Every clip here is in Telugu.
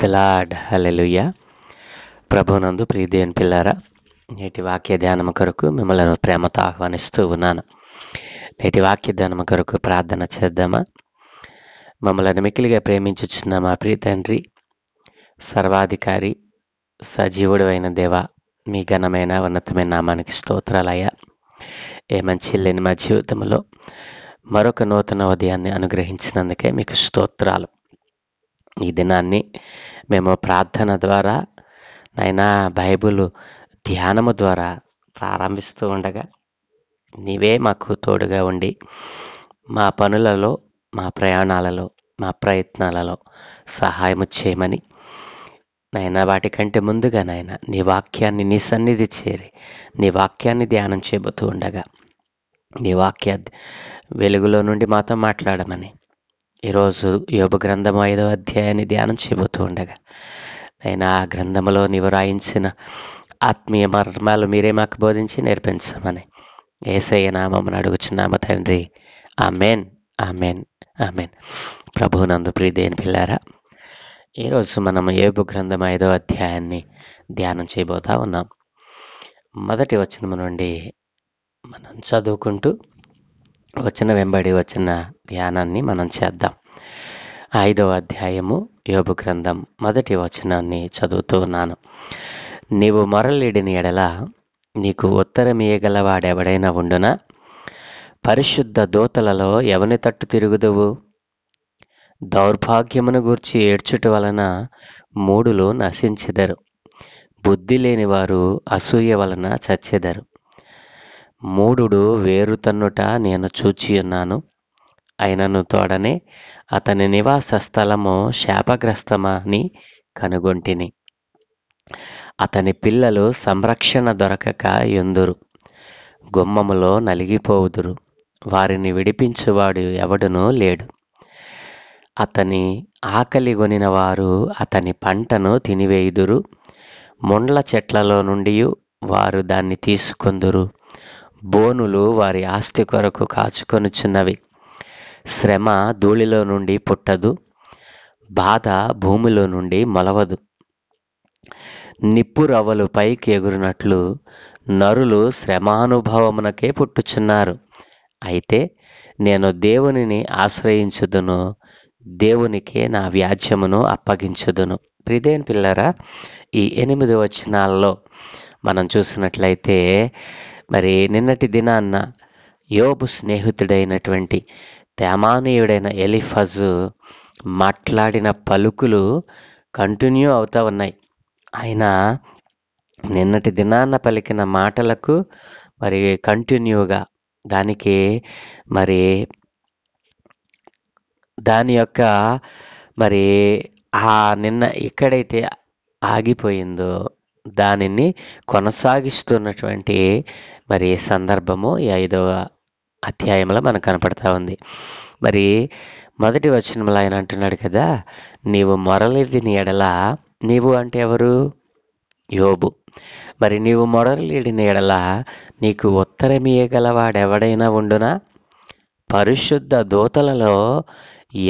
The lord. హల్లెలూయా. ప్రభునందు ప్రియ దేవుని పిల్లారా, నేటి వాక్య ధ్యానము కొరకు మిమ్మల్ని ప్రేమతో ఆహ్వానిస్తూ ఉన్నాను. నేటి వాక్య ధ్యానము కొరకు ప్రార్థన చేద్దామా? మమ్మల్ని మిక్కిలిగా ప్రేమించుచున్న మా ప్రియ తండ్రి, సర్వాధికారి, సజీవుడు అయిన దేవ, మీ ఘనమైన ఉన్నతమైన నామానికి స్తోత్రాలయ్యా. ఏ మంచి లేని మా జీవితంలో మరొక నూతన ఉదయాన్ని అనుగ్రహించినందుకే మీకు స్తోత్రాలు. ఈ దినాన్ని మేము ప్రార్థన ద్వారా, నైనా బైబిల్ ధ్యానము ద్వారా ప్రారంభిస్తూ ఉండగా నీవే మాకు తోడుగా ఉండి మా పనులలో, మా ప్రయాణాలలో, మా ప్రయత్నాలలో సహాయము చేయమని, నైనా వాటికంటే ముందుగా నాయన నీ వాక్యాన్ని నీ సన్నిధి చేరి నీ వాక్యాన్ని ధ్యానం చేయబోతూ ఉండగా నీ వాక్య వెలుగులో నుండి మాతో మాట్లాడమని, ఈరోజు యోబు గ్రంథం 5వ అధ్యాయాన్ని ధ్యానం చేయబోతూ ఉండగా నైనా ఆ గ్రంథములో నీవు రాయించిన ఆత్మీయ మర్మాలు మీరే మాకు బోధించి నేర్పించమని యేసయ్య నామమున అడుగుచున్నాము తండ్రి. Amen, amen, amen. ప్రభువునందు ప్రియ దేవుని పిల్లారా, ఈరోజు మనం యోబు గ్రంథం 5వ అధ్యాయాన్ని ధ్యానం చేయబోతా ఉన్నాం. మొదటి వచనము నుండి మనం చదువుకుంటూ వచ్చిన వెంబడి వచ్చిన ధ్యానాన్ని మనం చేద్దాం. 5వ అధ్యాయము యోబు గ్రంథం మొదటి వచనాన్ని చదువుతూ ఉన్నాను. నీవు మొరలిడిని ఎడల నీకు ఉత్తరమియగలవాడెవడైనా ఉండునా? పరిశుద్ధ దూతలలో ఎవని తట్టు తిరుగుదువు? దౌర్భాగ్యమును గూర్చి ఏడ్చుట వలన మూఢులు నశించెదరు, బుద్ధి లేని వారు అసూయ వలన చచ్చెదరు. మూఢుడు వేరు తన్నుట నేను చూచియున్నాను, అయినను తోడనే అతని నివాస స్థలము శాపగ్రస్తమని కనుగొంటిని. అతని పిల్లలు సంరక్షణ దొరకక యుందురు, గుమ్మములో నలిగిపోవుదురు, వారిని విడిపించువాడు ఎవడునూ లేడు. అతని ఆకలి గొనిన వారు అతని పంటను తినివేయుదురు, ముండ్ల చెట్లలో నుండి వారు దాన్ని తీసుకొందురు. బోనులు వారి ఆస్తి కొరకు కాచుకొనుచున్నవి. శ్రమ ధూళిలో నుండి పుట్టదు, బాధ భూమిలో నుండి మొలవదు. నిప్పు రవ్వలు పైకి ఎగురునట్లు నరులు శ్రమానుభవమునకే పుట్టుచున్నారు. అయితే నేను దేవునిని ఆశ్రయించుదును, దేవునికే నా వ్యాజ్యమును అప్పగించుదును. ప్రియదేవుని పిల్లరా, ఈ 8 వచనాల్లో మనం చూసినట్లయితే మరి నిన్నటి దినాన్న యోబు స్నేహితుడైనటువంటి తేమానీయుడైన ఎలీఫజు మాట్లాడిన పలుకులు కంటిన్యూ అవుతూ ఉన్నాయి. ఆయన నిన్నటి దినాన్న పలికిన మాటలకు మరి కంటిన్యూగా దానికి మరి దాని యొక్క మరి ఆ నిన్న ఎక్కడైతే ఆగిపోయిందో దానిని కొనసాగిస్తున్నటువంటి మరి సందర్భము ఈ 5వ అధ్యాయంలో మనకు కనపడతా ఉంది. మరి మొదటి వచనంలో ఆయన అంటున్నాడు కదా, నీవు మొరలిడిని ఎడల, నీవు అంటే ఎవరు? యోబు. మరి నీవు మొరలిడిని ఎడల నీకు ఉత్తరమియగలవాడెవడైనా ఉండునా? పరిశుద్ధ దూతలలో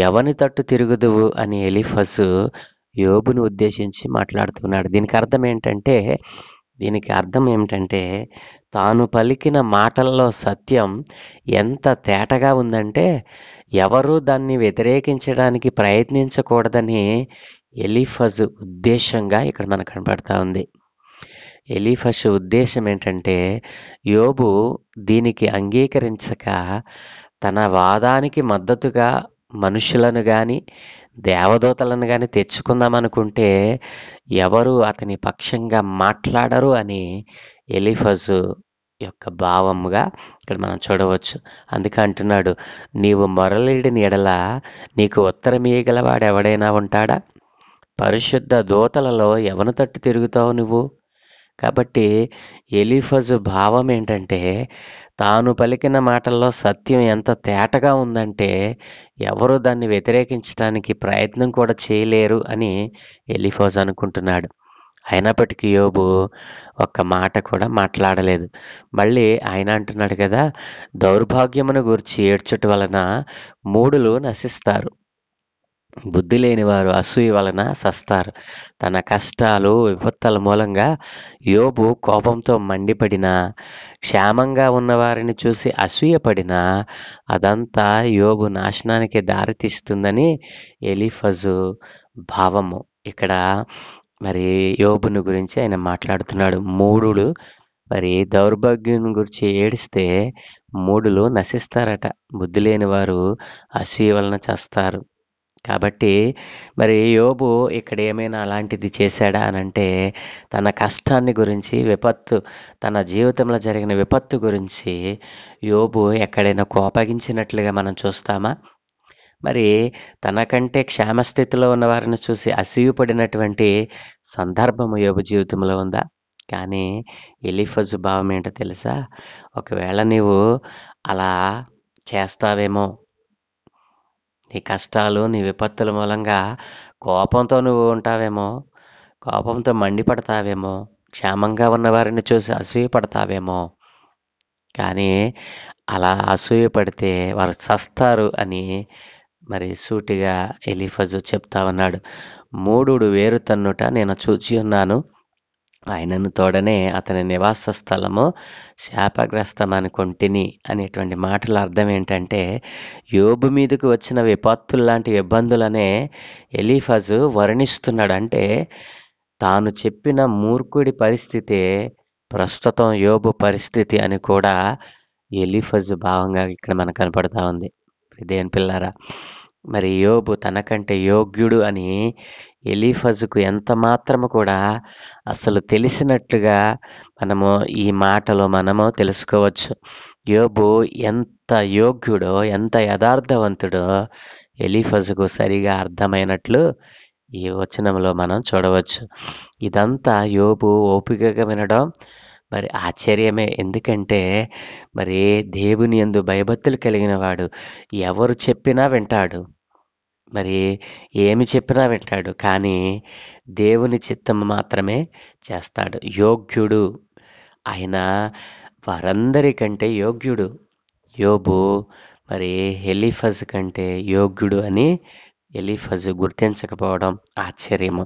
ఎవని తట్టు తిరుగుదువు అని ఎలీఫజు యోబును ఉద్దేశించి మాట్లాడుతున్నాడు. దీనికి అర్థం ఏమిటంటే తాను పలికిన మాటల్లో సత్యం ఎంత తేటగా ఉందంటే ఎవరూ దాన్ని వ్యతిరేకించడానికి ప్రయత్నించకూడదని ఎలీఫజు ఉద్దేశంగా ఇక్కడ మనకు కనపడతా ఉంది. ఎలీఫజు ఉద్దేశం ఏంటంటే యోబు దీనికి అంగీకరించక తన వాదానికి మద్దతుగా మనుషులను కానీ దేవదూతలను కానీ తెచ్చుకుందామనుకుంటే ఎవరు అతని పక్షంగా మాట్లాడరు అని ఎలీఫజు యొక్క భావముగా ఇక్కడ మనం చూడవచ్చు. అందుకే అంటున్నాడు, నీవు మొరలిడిని ఎడల నీకు ఉత్తరమియగలవాడు ఎవడైనా ఉంటాడా? పరిశుద్ధ దూతలలో ఎవను తట్టు తిరుగుతావు నువ్వు? కాబట్టి ఎలీఫజు భావం ఏంటంటే తాను పలికిన మాటల్లో సత్యం ఎంత తేటగా ఉందంటే ఎవరు దాన్ని వ్యతిరేకించడానికి ప్రయత్నం కూడా చేయలేరు అని ఎలీఫజు అనుకుంటున్నాడు. అయినప్పటికీ యోబు ఒక్క మాట కూడా మాట్లాడలేదు. మళ్ళీ ఆయన అంటున్నాడు కదా, దౌర్భాగ్యమును గూర్చి ఏడ్చుట వలన మూఢులు నశిస్తారు. బుద్ధి లేని వారు అసూయ వలన సస్తారు. తన కష్టాలు, విపత్తుల మూలంగా యోబు కోపంతో మండిపడినా, క్షేమంగా ఉన్నవారిని చూసి అసూయపడినా, అదంతా యోబు నాశనానికి దారితీస్తుందని ఎలీఫజు భావము. ఇక్కడ మరి యోబుని గురించి ఆయన మాట్లాడుతున్నాడు. మూఢుడు మరి దౌర్భాగ్యం గురించి ఏడిస్తే మూఢులు నశిస్తారట. బుద్ధి లేని వారు అసూయ వలన చస్తారు. కాబట్టి మరి యోబు ఇక్కడ ఏమైనా అలాంటిది చేశాడా అనంటే, తన కష్టాన్ని గురించి, తన జీవితంలో జరిగిన విపత్తు గురించి యోబు ఎక్కడైనా కోపగించినట్లుగా మనం చూస్తామా? మరి తనకంటే క్షేమస్థితిలో ఉన్న వారిని చూసి అసూయపడినటువంటి సందర్భము యోబు జీవితంలో ఉందా? కానీ ఎలీఫజు భావం ఏంటో తెలుసా? ఒకవేళ నీవు అలా చేస్తావేమో, నీ కష్టాలు, నీ విపత్తుల మూలంగా కోపంతో నువ్వు ఉంటావేమో, కోపంతో మండిపడతావేమో, క్షేమంగా ఉన్నవారిని చూసి అసూయపడతావేమో. కానీ అలా అసూయపడితే వారు చస్తారు అని మరి సూటిగా ఎలీఫజు చెప్తా ఉన్నాడు. మూఢుడు వేరు తన్నుట నేను చూచి ఉన్నాను, ఆయనను తోడనే అతని నివాస స్థలము శాపగ్రస్తమనుకొంటిని అనేటువంటి మాటల అర్థం ఏంటంటే, యోబు మీదకు వచ్చిన విపత్తులు లాంటి ఇబ్బందులనే ఎలీఫజు వర్ణిస్తున్నాడు. అంటే తాను చెప్పిన మూర్ఖుడి పరిస్థితే ప్రస్తుతం యోబు పరిస్థితి అని కూడా ఎలీఫజు భావంగా ఇక్కడ మనకు కనపడతా ఉంది. దేవుని పిల్లారా, మరి యోబు తనకంటే యోగ్యుడు అని ఎలీఫజుకు ఎంత మాత్రము కూడా అసలు తెలిసినట్లుగా ఈ మాటలో మనము తెలుసుకోవచ్చు. యోబు ఎంత యోగ్యుడో, ఎంత యథార్థవంతుడో ఎలీఫజుకు సరిగా అర్థమైనట్లు ఈ వచనంలో మనం చూడవచ్చు. ఇదంతా యోబు ఓపికగా వినడం మరి ఆశ్చర్యమే. ఎందుకంటే మరి దేవుని యందు భయభక్తులు కలిగిన వాడు ఎవరు చెప్పినా వింటాడు, మరి ఏమి చెప్పినా వింటాడు. కానీ దేవుని చిత్తం మాత్రమే చేస్తాడు. యోగ్యుడు ఆయన, వారందరికంటే యోగ్యుడు. యోబు మరి ఎలీఫజు కంటే యోగ్యుడు అని ఎలీఫజు గుర్తించకపోవడం ఆశ్చర్యము.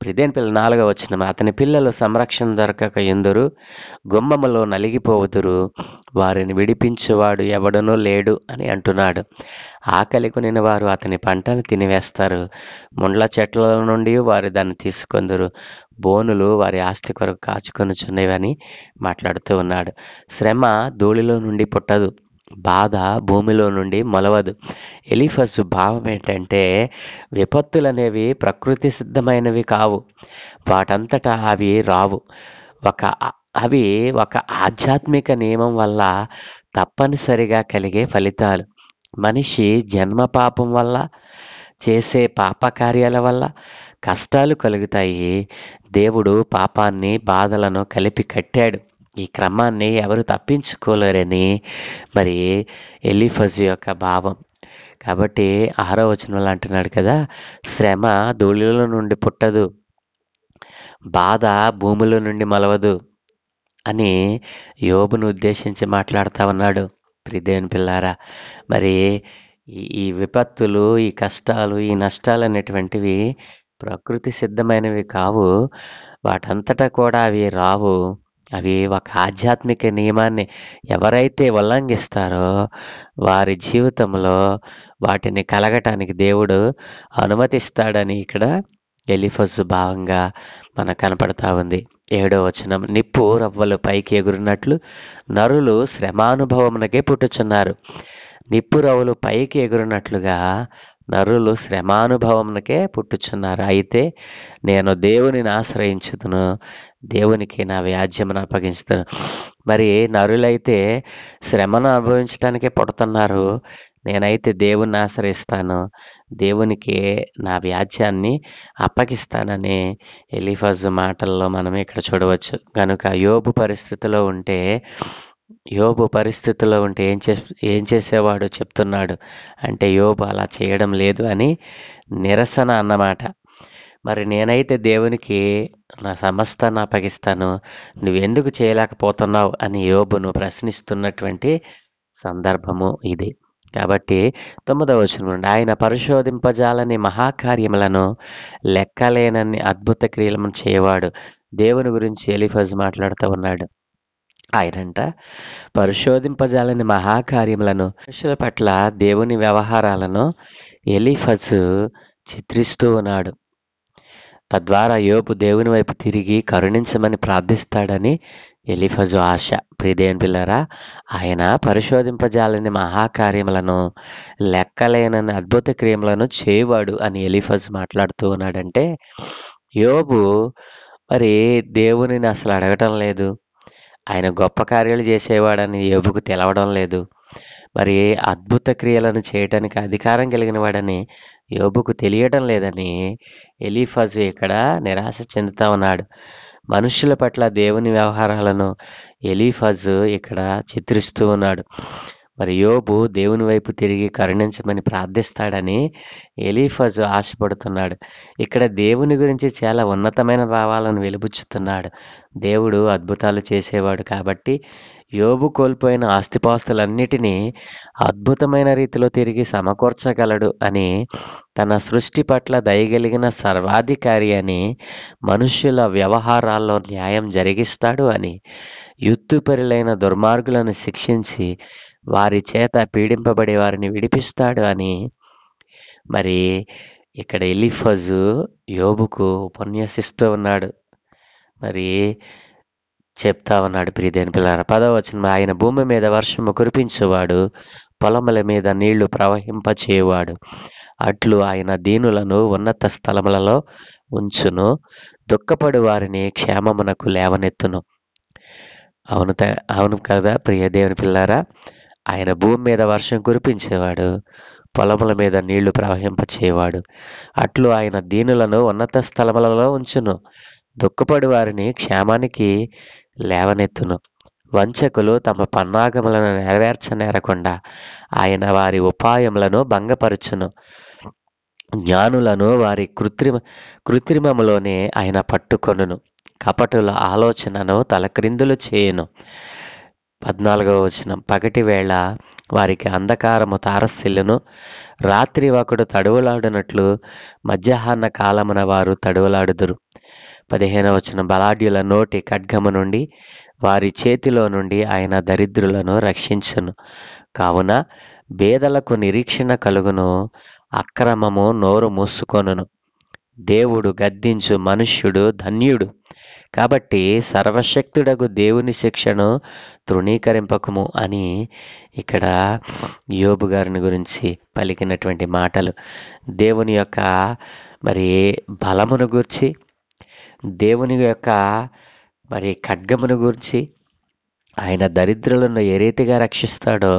ప్రిదేని పిల్ల 4వ వచనం, అతని పిల్లలు సంరక్షణ దొరకక ఎందురు, గుమ్మములో నలిగిపోవుదురు, వారిని విడిపించువాడు ఎవడనూ లేడు అని అంటున్నాడు. ఆకలి కొనిన వారు అతని పంటను తినివేస్తారు, ముండ్ల చెట్ల నుండి వారు దాన్ని తీసుకొందురు, బోనులు వారి ఆస్తి కొరకు కాచుకొనుచున్నవని మాట్లాడుతూ ఉన్నాడు. శ్రమ ధూళిలో నుండి పుట్టదు, బాధ భూమిలో నుండి మొలవదు. ఎలీఫజు భావం ఏంటంటే, విపత్తులు అనేవి ప్రకృతి సిద్ధమైనవి కావు, వాటంతటా అవి రావు. అవి ఒక ఆధ్యాత్మిక నియమం వల్ల తప్పనిసరిగా కలిగే ఫలితాలు. మనిషి జన్మ పాపం వల్ల, చేసే పాపకార్యాల వల్ల కష్టాలు కలుగుతాయి. దేవుడు పాపాన్ని, బాధలను కలిపి కట్టాడు. ఈ క్రమాన్ని ఎవరు తప్పించుకోలేరని మరి ఎలీఫజు యొక్క భావం. కాబట్టి 6వ వచనంలో అంటున్నాడు కదా, శ్రమ ధూళిలో నుండి పుట్టదు, బాధ భూమిలో నుండి మొలవదు అని యోబును ఉద్దేశించి మాట్లాడుతూ ఉన్నాడు. ప్రియదేవుని పిల్లారా, మరి ఈ విపత్తులు, ఈ కష్టాలు, ఈ నష్టాలు అనేటువంటివి ప్రకృతి సిద్ధమైనవి కావు, వాటంతటా కూడా అవి రావు. అవి ఒక ఆధ్యాత్మిక నియమాన్ని ఎవరైతే ఉల్లంఘిస్తారో వారి జీవితంలో వాటిని కలగటానికి దేవుడు అనుమతిస్తాడని ఇక్కడ ఎలీఫజు భావంగా మనకు కనపడతా ఉంది. 7వ వచనం, నిప్పు రవ్వలు పైకి ఎగురున్నట్లు నరులు శ్రమానుభవమునకే పుట్టుచున్నారు. నిప్పు రవ్వలు పైకి ఎగురున్నట్లుగా నరులు శ్రమానుభవమునకే పుట్టుచున్నారు. అయితే నేను దేవునిని ఆశ్రయించుదును, దేవునికి నా వ్యాజ్యమును అప్పగించుతాను. మరి నరులైతే శ్రమను అనుభవించడానికే పుడుతున్నారు, నేనైతే దేవుణ్ణి ఆశ్రయిస్తాను, దేవునికి నా వ్యాజ్యాన్ని అప్పగిస్తానని ఎలీఫజు మాటల్లో మనం ఇక్కడ చూడవచ్చు. కనుక యోబు పరిస్థితుల్లో ఉంటే ఏం చేసేవాడు చెప్తున్నాడు అంటే, యోబు అలా చేయడం లేదు అని నిరసన అన్నమాట. మరి నేనైతే దేవునికి నా సమస్తాన్ని అప్పగిస్తాను, నువ్వెందుకు చేయలేకపోతున్నావు అని యోబును ప్రశ్నిస్తున్నటువంటి సందర్భము ఇది. కాబట్టి 9వ వచనం నుండి ఆయన పరిశోధింపజాలని మహాకార్యములను లెక్కలేనన్ని అద్భుత క్రియలను చేయవాడు. దేవుని గురించి ఎలీఫజ్ మాట్లాడుతూ ఉన్నాడు. ఆయనంట పరిశోధింపజాలని మహాకార్యములను, మనుషుల పట్ల దేవుని వ్యవహారాలను ఎలీఫజు చిత్రిస్తూ ఉన్నాడు. తద్వారా యోబు దేవుని వైపు తిరిగి కరుణించమని ప్రార్థిస్తాడని ఎలీఫజు ఆశ. ప్రియదేవుని పిల్లరా, ఆయన పరిశోధింపజాలని మహాకార్యములను లెక్కలేనని అద్భుత క్రియములను చేయవాడు అని ఎలీఫజు మాట్లాడుతూ ఉన్నాడంటే, యోబు మరి దేవునిని అసలు అడగటం లేదు. ఆయన గొప్ప కార్యాలు చేసేవాడని యోబుకు తెలవడం లేదు. మరి అద్భుత క్రియలను చేయటానికి అధికారం కలిగిన వాడని యోబుకు తెలియడం లేదని ఎలీఫజు ఇక్కడ నిరాశ చెందుతా ఉన్నాడు. మనుషుల పట్ల దేవుని వ్యవహారాలను ఎలీఫజు ఇక్కడ చిత్రిస్తూ ఉన్నాడు. మరి యోబు దేవుని వైపు తిరిగి కరుణించమని ప్రార్థిస్తాడని ఎలీఫజు ఆశపడుతున్నాడు. ఇక్కడ దేవుని గురించి చాలా ఉన్నతమైన భావాలను వెలిబుచ్చుతున్నాడు. దేవుడు అద్భుతాలు చేసేవాడు కాబట్టి యోబు కోల్పోయిన ఆస్తిపాస్తులన్నిటినీ అద్భుతమైన రీతిలో తిరిగి సమకూర్చగలడు అని, తన సృష్టి పట్ల దయగలిగిన సర్వాధికారి అని, మనుష్యుల వ్యవహారాల్లో న్యాయం జరిగిస్తాడు అని, యుత్తుపరులైన దుర్మార్గులను శిక్షించి వారి చేత పీడింపబడే వారిని విడిపిస్తాడు అని మరి ఇక్కడ ఎలీఫజు యోబుకు ఉపన్యసిస్తూ ఉన్నాడు. మరి చెప్తా ఉన్నాడు. ప్రియదేవుని పిల్లారా, 10వ వచనం, ఆయన భూమి మీద వర్షము కురిపించేవాడు, పొలముల మీద నీళ్లు ప్రవహింపచేయవాడు. అట్లు ఆయన దీనులను ఉన్నత స్థలములలో ఉంచును, దుఃఖపడు వారిని క్షేమమునకు లేవనెత్తును. అవును కదా ప్రియ దేవుని పిల్లారా, ఆయన భూమి మీద వర్షం కురిపించేవాడు, పొలముల మీద నీళ్లు ప్రవహింపచేయవాడు. అట్లు ఆయన దీనులను ఉన్నత స్థలములలో ఉంచును, దుఃఖపడి వారిని క్షేమానికి లేవనెత్తును. వంచకులు తమ పన్నాగములను నెరవేర్చనేరకుండా ఆయన వారి ఉపాయములను భంగపరచును. జ్ఞానులను వారి కృత్రిమములోనే ఆయన పట్టుకొనును. కపటుల ఆలోచనను తలక్రిందులు చేయును. 14వ వచనం, పగటి వేళ వారికి అంధకారము తారసిల్లును, రాత్రి ఒకడు తడువులాడునట్లు మధ్యాహ్న కాలమున వారు తడువులాడుదురు. 15వ వచనం, బలాఢ్యుల నోటి ఖడ్గము నుండి వారి చేతిలో నుండి ఆయన దరిద్రులను రక్షించును. కావున బేదలకు నిరీక్షణ కలుగును, అక్రమము నోరు మూసుకొనును. దేవుడు గద్దించు మనుష్యుడు ధన్యుడు. కాబట్టి సర్వశక్తుడగు దేవుని శిక్షను తృణీకరింపకము అని ఇక్కడ యోబు గారిని గురించి పలికినటువంటి మాటలు. దేవుని యొక్క మరి బలమును గూర్చి, దేవుని యొక్క మరి ఖడ్గమును గూర్చి, ఆయన దరిద్రులను ఏ రీతిగా రక్షిస్తాడో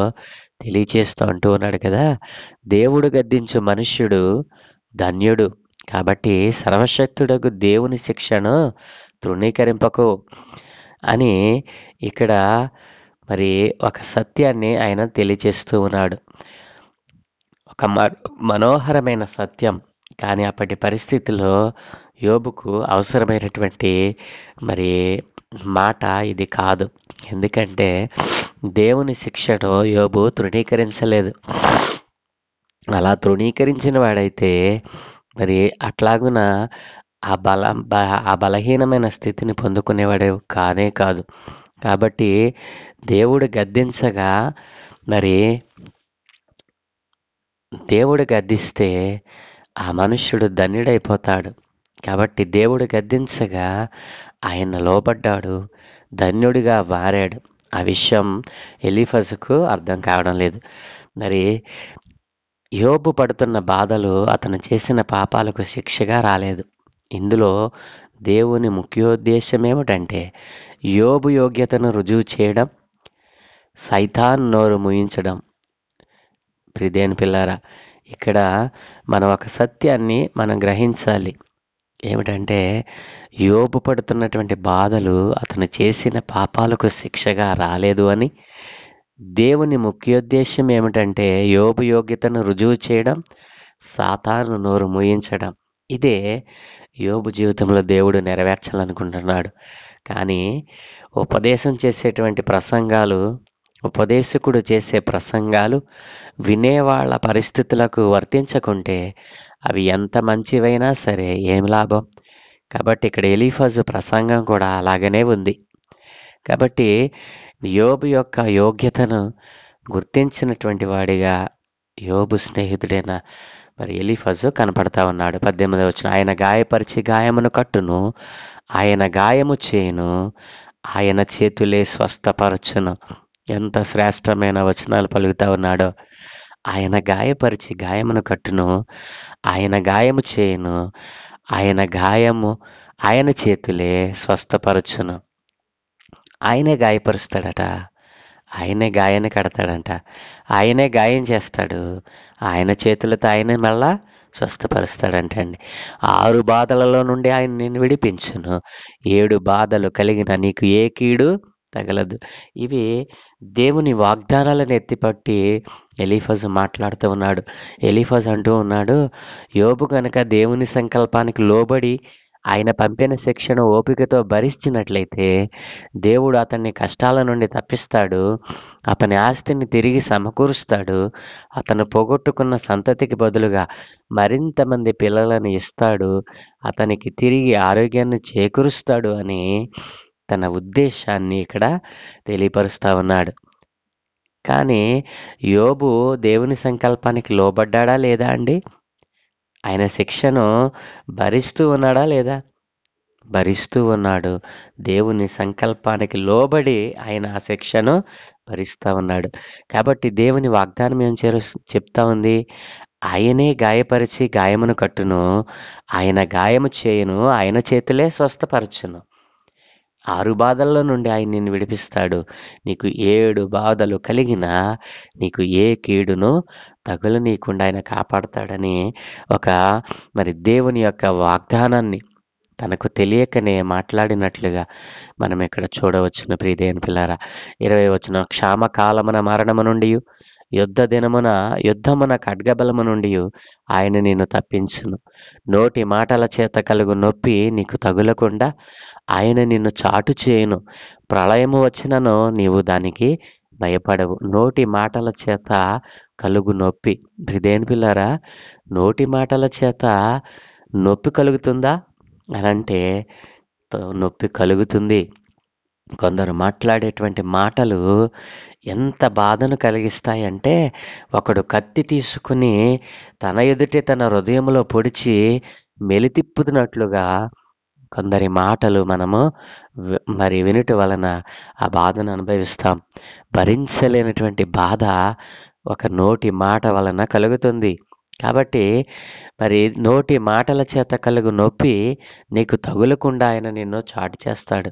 తెలియచేస్తూ అంటూ ఉన్నాడు కదా. దేవుడు గద్దించు మనుష్యుడు ధన్యుడు. కాబట్టి సర్వశక్తుడగు దేవుని శిక్షను తృణీకరింపకు అని ఇక్కడ మరి ఒక సత్యాన్ని ఆయన తెలియచేస్తూ ఉన్నాడు. ఒక మనోహరమైన సత్యం. కానీ అప్పటి పరిస్థితుల్లో యోబుకు అవసరమైనటువంటి మరి మాట ఇది కాదు. ఎందుకంటే దేవుని శిక్షను యోబు తృణీకరించలేదు. అలా తృణీకరించిన వాడైతే మరి అట్లాగున ఆ బలహీనమైన స్థితిని పొందుకునేవాడు కానే కాదు. కాబట్టి దేవుడు గద్దించగా మరి దేవుడు గద్దిస్తే ఆ మనుష్యుడు ధన్యుడైపోతాడు. కాబట్టి దేవుడు గద్దించగా ఆయన లోబడ్డాడు, ధన్యుడిగా మారాడు. ఆ విషయం ఎలీఫజుకు అర్థం కావడం లేదు. మరి యోబు పడుతున్న బాధలు అతను చేసిన పాపాలకు శిక్షగా రాలేదు. ఇందులో దేవుని ముఖ్యోద్దేశం ఏమిటంటే యోబు యోగ్యతను రుజువు చేయడం, సైతాన్ నోరు ముయించడం. ప్రియదేవుని పిల్లారా, ఇక్కడ మనం ఒక సత్యాన్ని మనం గ్రహించాలి. ఏమిటంటే యోబు పడుతున్నటువంటి బాధలు అతను చేసిన పాపాలకు శిక్షగా రాలేదు అని, దేవుని ముఖ్యోద్దేశం ఏమిటంటే యోబు యోగ్యతను రుజువు చేయడం, సాతాను నోరు మూయించడం. ఇదే యోబు జీవితంలో దేవుడు నెరవేర్చాలనుకుంటున్నాడు. కానీ ఉపదేశం చేసేటువంటి ప్రసంగాలు ఉపదేశకుడు చేసే ప్రసంగాలు వినేవాళ్ళ పరిస్థితులకు వర్తించకుంటే అవి ఎంత మంచివైనా సరే ఏం లాభం? కాబట్టి ఇక్కడ ఎలీఫజు ప్రసంగం కూడా అలాగనే ఉంది. కాబట్టి యోబు యొక్క యోగ్యతను గుర్తించినటువంటి వాడిగా యోబు స్నేహితుడైన మరి ఎలీఫజు కనపడతా ఉన్నాడు. 18వ వచనం, ఆయన గాయపరిచి గాయమును కట్టును, ఆయన గాయము చేయును, ఆయన చేతులే స్వస్థపరచును. ఎంత శ్రేష్టమైన వచనాలు పలుకుతా ఉన్నాడో. ఆయన గాయపరిచి గాయమును కట్టును, ఆయన గాయము చేయును, ఆయన చేతులే స్వస్థపరచును. ఆయనే గాయపరుస్తాడట, ఆయనే గాయాన్ని కడతాడంట, ఆయనే గాయం చేస్తాడు, ఆయన చేతులతో ఆయనే మళ్ళా స్వస్థపరుస్తాడంట అండి. 6 బాధలలో నుండి ఆయన నిన్ను విడిపించును, 7 బాధలు కలిగిన నీకు ఏ కీడు తగలదు. ఇవి దేవుని వాగ్దానాలను ఎత్తిపట్టి ఎలీఫజు మాట్లాడుతూ ఉన్నాడు. ఎలీఫజు అంటూ ఉన్నాడు, యోబు కనుక దేవుని సంకల్పానికి లోబడి ఆయన పంపిన శిక్షను ఓపికతో భరించినట్లయితే దేవుడు అతన్ని కష్టాల నుండి తప్పిస్తాడు, అతని ఆస్తిని తిరిగి సమకూరుస్తాడు, అతను పోగొట్టుకున్న సంతతికి బదులుగా మరింత మంది పిల్లలను ఇస్తాడు, అతనికి తిరిగి ఆరోగ్యాన్ని చేకూరుస్తాడు అని తన ఉద్దేశాన్ని ఇక్కడ తెలియపరుస్తూ ఉన్నాడు. కానీ యోబు దేవుని సంకల్పానికి లోబడ్డాడా లేదా అండి? ఆయన శిక్షను భరిస్తూ ఉన్నాడా లేదా? భరిస్తూ ఉన్నాడు. దేవుని సంకల్పానికి లోబడి ఆయన ఆ శిక్షను భరిస్తూ ఉన్నాడు. కాబట్టి దేవుని వాగ్దానం ఏం చెప్తా ఉంది? ఆయనే గాయపరిచి గాయమును కట్టును, ఆయన గాయము చేయును, ఆయన చేతులే స్వస్థపరచును. 6 బాధల్లో నుండి ఆయన నిన్ను విడిపిస్తాడు. నీకు 7 బాధలు కలిగినా నీకు ఏ కీడును తగులనీయకుండా ఆయన కాపాడతాడని ఒక మరి దేవుని యొక్క వాగ్దానాన్ని తనకు తెలియకనే మాట్లాడినట్లుగా మనం ఇక్కడ చూడవచ్చును. ప్రియదేవుని పిల్లారా, 20వ వచనం, క్షామకాలమున మరణము నుండి యుద్ధమున ఖడ్గబలము నుండి ఆయన నిన్ను తప్పించును. నోటి మాటల చేత కలుగు నొప్పి నీకు తగులకుండా ఆయన నిన్ను చాటు చేయును. ప్రళయము వచ్చినను నీవు దానికి భయపడవు. నోటి మాటల చేత కలుగు నొప్పి. ప్రియదేవుని పిల్లారా, నోటి మాటల చేత నొప్పి కలుగుతుందా అనంటే నొప్పి కలుగుతుంది. కొందరు మాట్లాడేటువంటి మాటలు ఎంత బాధను కలిగిస్తాయంటే, ఒకడు కత్తి తీసుకుని తన ఎదుటే తన హృదయంలో పొడిచి మెలితిప్పుతున్నట్లుగా కొందరి మాటలు మనము మరి వినుట వలన ఆ బాధను అనుభవిస్తాం. భరించలేనటువంటి బాధ ఒక నోటి మాట వలన కలుగుతుంది. కాబట్టి మరి నోటి మాటల చేత కలుగు నొప్పి నీకు తగులకుండా ఆయన నిన్ను చాటు చేస్తాడు.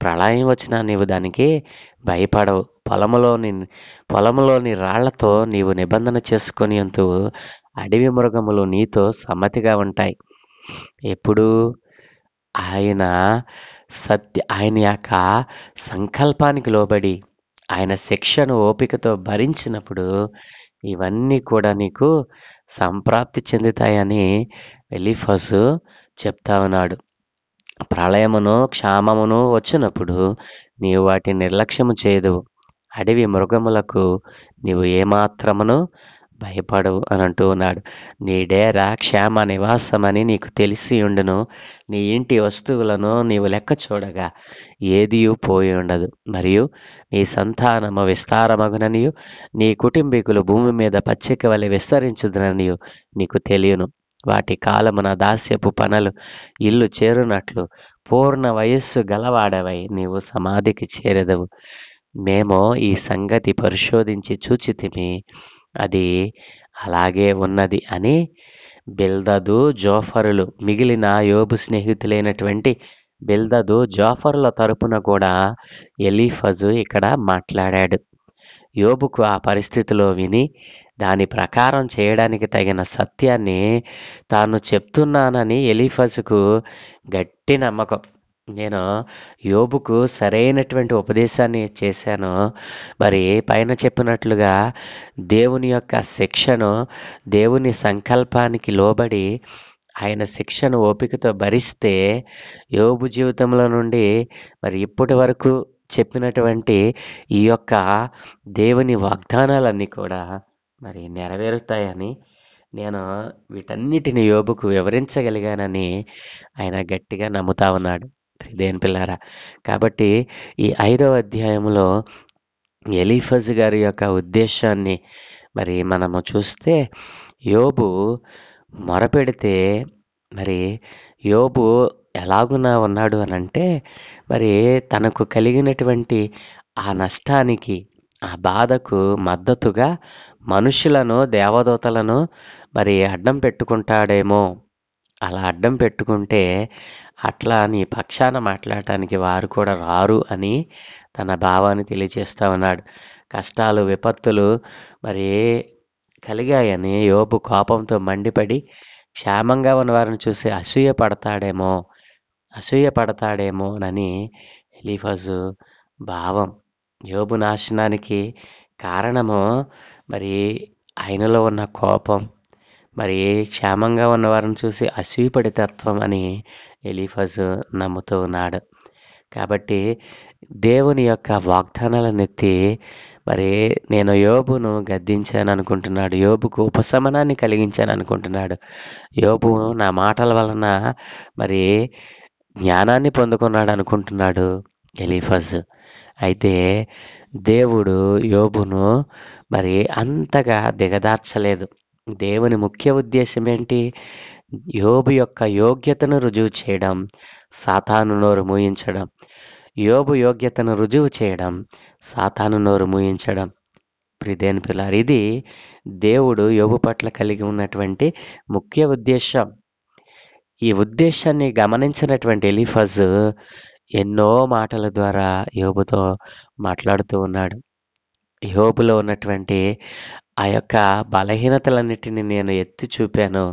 ప్రళయం వచ్చినా నీవు దానికి భయపడవు. పొలములోని రాళ్లతో నీవు నిబంధన చేసుకొని అంటూ అడవి మృగములు నీతో సమ్మతిగా ఉంటాయి. ఎప్పుడు ఆయన యొక్క సంకల్పానికి లోబడి ఆయన శిక్షను ఓపికతో భరించినప్పుడు ఇవన్నీ కూడా నీకు సంప్రాప్తి చెందుతాయని ఎలీఫజు చెప్తా ఉన్నాడు. ప్రళయమును క్షామమును వచ్చినప్పుడు నీవు వాటిని నిర్లక్ష్యము చేయదు. అడవి మృగములకు నీవు ఏమాత్రమును భయపడవు అని అంటూ ఉన్నాడు. నీ డేరా క్షేమ నివాసమని నీకు తెలిసి ఉండును. నీ ఇంటి వస్తువులను నీవు లెక్క చూడగా ఏదియూ పోయి ఉండదు. మరియు నీ సంతానము విస్తారమగుననియు నీ కుటుంబీకులు భూమి మీద పచ్చిక వలె విస్తరించుదుననియు నీకు తెలియను. వాటి కాలమున దాస్యపు పనలు ఇల్లు చేరునట్లు పూర్ణ వయస్సు గలవాడవై నీవు సమాధికి చేరెదవు. మేము ఈ సంగతి పరిశోధించి చూచితిమి, అది అలాగే ఉన్నది అని బిల్దదు జోఫరులు, మిగిలిన యోబు స్నేహితులైనటువంటి బిల్దదు జోఫరుల తరపున కూడా ఎలీఫజు ఇక్కడ మాట్లాడాడు. యోబుకు ఆ పరిస్థితిలో విని దాని ప్రకారం చేయడానికి తగిన సత్యాన్ని తాను చెప్తున్నానని ఎలీఫజుకు గట్టి నమ్మకం. నేను యోబుకు సరైనటువంటి ఉపదేశాన్ని చేశాను. మరి పైన చెప్పినట్లుగా దేవుని యొక్క శిక్షను, దేవుని సంకల్పానికి లోబడి ఆయన శిక్షను ఓపికతో భరిస్తే యోబు జీవితంలో నుండి మరి ఇప్పటి వరకు చెప్పినటువంటి ఈ యొక్క దేవుని వాగ్దానాలన్నీ కూడా మరి నెరవేరుతాయని నేను వీటన్నిటిని యోబుకు వివరించగలిగానని ఆయన గట్టిగా నమ్ముతా ఉన్నాడు. దేని పిల్లారా, కాబట్టి ఈ 5వ అధ్యాయంలో ఎలీఫజు గారి యొక్క ఉద్దేశాన్ని మరి మనము చూస్తే, యోబు మొరపెడితే మరి యోబు ఎలాగునా ఉన్నాడు అనంటే, మరి తనకు కలిగినటువంటి ఆ నష్టానికి, ఆ బాధకు మద్దతుగా మనుషులను, దేవదూతలను మరి అడ్డం పెట్టుకుంటాడేమో. అలా అడ్డం పెట్టుకుంటే అట్లా నీ పక్షాన మాట్లాడటానికి వారు కూడా రారు అని తన భావాన్ని తెలియజేస్తూ ఉన్నాడు. కష్టాలు, విపత్తులు మరి కలిగాయని యోబు కోపంతో మండిపడి క్షేమంగా ఉన్న వారిని చూసి అసూయ పడతాడేమోనని ఎలీఫజు భావం. యోబు నాశనానికి కారణము మరి ఆయనలో ఉన్న కోపం, మరి క్షేమంగా ఉన్నవారిని చూసి అసూయపడి తత్వం అని ఎలీఫజు నమ్ముతూ ఉన్నాడు. కాబట్టి దేవుని యొక్క వాగ్దానాలను ఎత్తి మరి నేను యోబును గద్దించాను అనుకుంటున్నాడు. యోబుకు ఉపశమనాన్ని కలిగించాను అనుకుంటున్నాడు. యోబు నా మాటల వలన మరి జ్ఞానాన్ని పొందుకున్నాడు అనుకుంటున్నాడు ఎలీఫజు. అయితే దేవుడు యోబును మరి అంతగా దిగదార్చలేదు. దేవుని ముఖ్య ఉద్దేశం ఏంటి? యోబు యొక్క యోగ్యతను రుజువు చేయడం, సాతాను నోరు మూయించడం. యోబు యోగ్యతను రుజువు చేయడం, సాతాను నోరు మూయించడం. ప్రియదేని పిల్లారు, ఇది దేవుడు యోబు పట్ల కలిగి ఉన్నటువంటి ముఖ్య ఉద్దేశం. ఈ ఉద్దేశాన్ని గమనించినటువంటి ఎలీఫజు ఎన్నో మాటల ద్వారా యోబుతో మాట్లాడుతూ ఉన్నాడు. యోబులో ఉన్నటువంటి ఆ యొక్క బలహీనతలన్నిటిని నేను ఎత్తి చూపాను.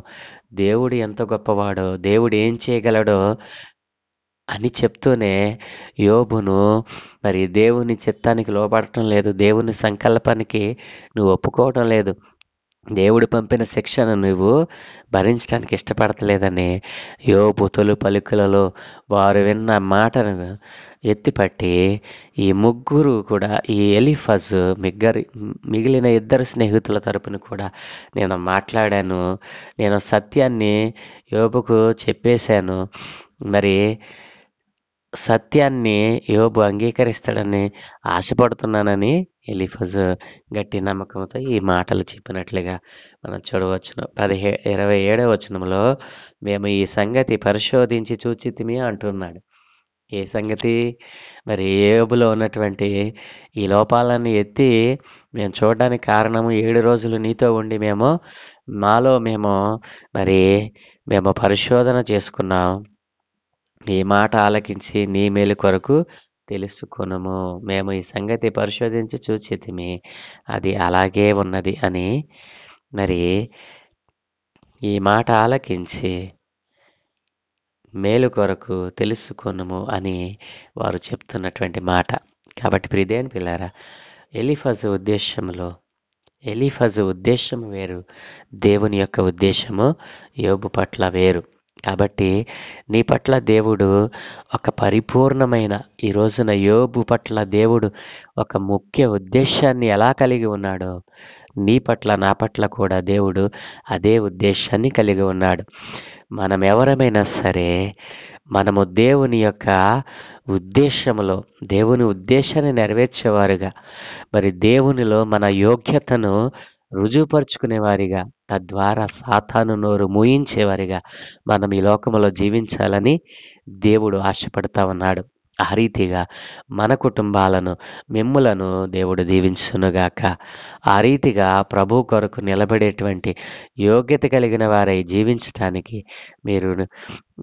దేవుడు ఎంత గొప్పవాడో, దేవుడు ఏం చేయగలడో అని చెప్తూనే యోబును మరి దేవుని చిత్తానికి లోబడటం లేదు, దేవుని సంకల్పానికి నువ్వు ఒప్పుకోవటం లేదు, దేవుడు పంపిన శిక్షను నువ్వు భరించడానికి ఇష్టపడతలేదని యోబు తొలి పలుకులలో వారు విన్న మాటను ఎత్తిపట్టి ఈ ముగ్గురు కూడా, ఈ ఎలీఫజు మిగిలిన ఇద్దరు స్నేహితుల తరపున కూడా నేను మాట్లాడాను, నేను సత్యాన్ని యోబుకు చెప్పేశాను, మరి సత్యాన్ని యోబు అంగీకరిస్తాడని ఆశపడుతున్నానని ఎలీఫజు గట్టి నమ్మకంతో ఈ మాటలు చెప్పినట్లుగా మనం చూడవచ్చును. 27వ వచనంలో మేము ఈ సంగతి పరిశోధించి చూచితిమి అంటున్నాడు. ఏ సంగతి? మరి యోబులో ఉన్నటువంటి ఈ లోపాలను ఎత్తి మేము చూడడానికి కారణము 7 రోజులు నీతో ఉండి మేము పరిశోధన చేసుకున్నాం. ఈ మాట ఆలకించి నీ మేలు కొరకు తెలుసుకొనుము. మేము ఈ సంగతి పరిశోధించి చూచితిమి, అది అలాగే ఉన్నది అని మరి ఈ మాట ఆలకించి మేలు కొరకు తెలుసుకొనుము అని వారు చెప్తున్నటువంటి మాట. కాబట్టి ప్రియదేని పిల్లారా, ఎలీఫజు ఉద్దేశము వేరు, దేవుని యొక్క ఉద్దేశము యోబు పట్ల వేరు. కాబట్టి నీ పట్ల దేవుడు ఒక పరిపూర్ణమైన, ఈ రోజున యోబు పట్ల దేవుడు ఒక ముఖ్య ఉద్దేశాన్ని ఎలా కలిగి ఉన్నాడో, నీ పట్ల నా పట్ల కూడా దేవుడు అదే ఉద్దేశాన్ని కలిగి ఉన్నాడు. మనం ఎవరమైనా సరే, మనము దేవుని యొక్క ఉద్దేశంలో, దేవుని ఉద్దేశాన్ని నెరవేర్చేవారుగా, మరి దేవునిలో మన యోగ్యతను రుజువుపరుచుకునేవారిగా, తద్వారా సాతాను నోరు మూయించేవారిగా మనం ఈ లోకంలో జీవించాలని దేవుడు ఆశపడతా ఉన్నాడు. ఆ రీతిగా మన కుటుంబాలను, మిమ్ములను దేవుడు దీవించునుగాక. ఆ రీతిగా ప్రభు కొరకు నిలబడేటువంటి యోగ్యత కలిగిన వారై జీవించటానికి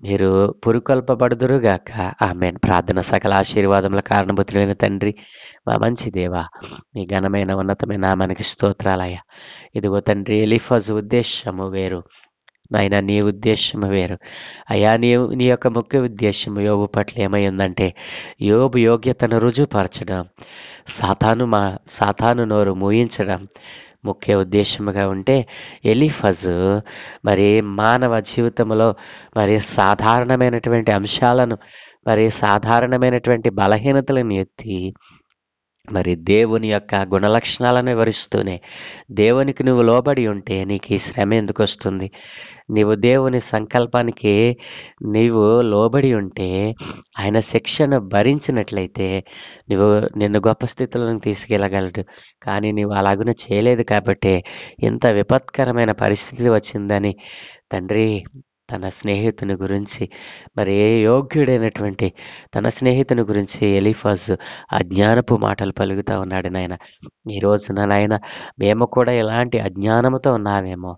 మీరు పురుకొల్పబడుదురుగాక. ఆమేన్. ప్రార్థన. సకల ఆశీర్వాదముల కారణభూతులైన తండ్రి, మా మంచి దేవా, మీ ఘనమైన ఉన్నతమైన నామానికి స్తోత్రాలయ్యా. ఇదిగో తండ్రి, ఎలీఫజు ఉద్దేశము వేరు నాయన, నీ ఉద్దేశము వేరు అయ్యా. నీ యొక్క ముఖ్య ఉద్దేశము యోబు పట్ల ఏమై ఉందంటే, యోబు యోగ్యతను రుజువుపరచడం, సాతాను నోరు మూయించడం ముఖ్య ఉద్దేశముగా ఉంటే, ఎలీఫజు మరి మానవ జీవితంలో మరి సాధారణమైనటువంటి అంశాలను మరి సాధారణమైనటువంటి బలహీనతలను ఎత్తి మరి దేవుని యొక్క గుణలక్షణాలను వివరిస్తూనే దేవునికి నువ్వు లోబడి ఉంటే నీకు ఈ శ్రమ ఎందుకు వస్తుంది? నీవు దేవుని సంకల్పానికి నీవు లోబడి ఉంటే ఆయన శిక్షను భరించినట్లయితే నిన్ను గొప్ప స్థితులను తీసుకెళ్ళగలడు. కానీ నీవు అలాగున చేయలేదు కాబట్టి ఇంత విపత్కరమైన పరిస్థితి వచ్చిందని తండ్రి తన స్నేహితుని గురించి మరి ఏ యోగ్యుడైనటువంటి తన స్నేహితుని గురించి ఎలీఫాజు అజ్ఞానపు మాటలు పలుకుతూ ఉన్నాడు నాయన. ఈ రోజున నాయన మేము కూడా ఎలాంటి అజ్ఞానముతో ఉన్నామేమో,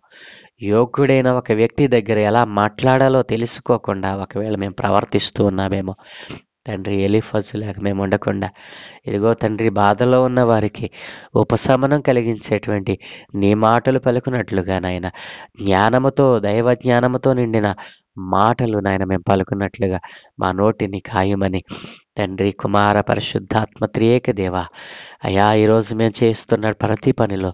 యోగ్యుడైన ఒక వ్యక్తి దగ్గర ఎలా మాట్లాడాలో తెలుసుకోకుండా ఒకవేళ మేము ప్రవర్తిస్తూ ఉన్నామేమో తండ్రి. ఎలీఫాజు లేక మేము ఉండకుండా ఇదిగో తండ్రి బాధలో ఉన్న వారికి ఉపశమనం కలిగించేటువంటి నీ మాటలు పలుకున్నట్లుగా నాయన జ్ఞానముతో దైవ జ్ఞానముతో నిండిన మాటలు నాయన మేము పలుకున్నట్లుగా మా నోటిని ఖాయమని తండ్రి కుమార పరిశుద్ధాత్మ త్రియేక దేవా అయా ఈరోజు మేము చేస్తున్న ప్రతి పనిలో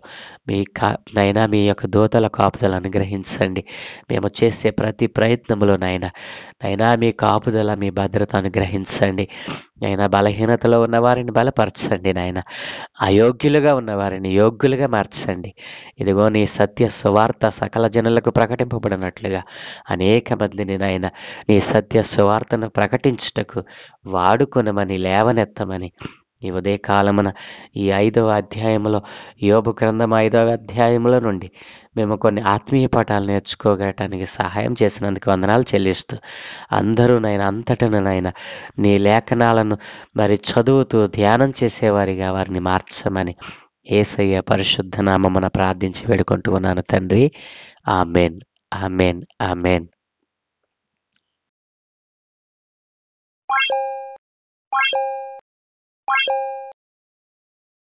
నైనా మీ యొక్క దూతల కాపుదల అనుగ్రహించండి. మేము చేసే ప్రతి ప్రయత్నంలో నైనా మీ కాపుదల మీ భద్రత అనుగ్రహించండి. నైనా బలహీనతలో ఉన్న వారిని బలపరచండి నాయన. అయోగ్యులుగా ఉన్న వారిని యోగ్యులుగా మార్చండి. ఇదిగో నీ సత్య సువార్త సకల జనులకు ప్రకటింపబడినట్లుగా అనేక మందిని నాయన నీ సత్య సువార్తను ప్రకటించుటకు వాడుకొనమని లేవనెత్తమని ఈ ఉదయకాలమున ఈ 5వ అధ్యాయంలో యోబు గ్రంథం 5వ అధ్యాయంలో నుండి మేము కొన్ని ఆత్మీయ పాఠాలు నేర్చుకోగటానికి సహాయం చేసినందుకు వందనాలు చెల్లిస్తూ అందరూ అంతటను నీ లేఖనాలను మరి చదువుతూ ధ్యానం చేసేవారిగా వారిని మార్చమని యేసయ్య పరిశుద్ధ నామమున ప్రార్థించి వేడుకుంటూ ఉన్నాను తండ్రి. Amen, amen, amen.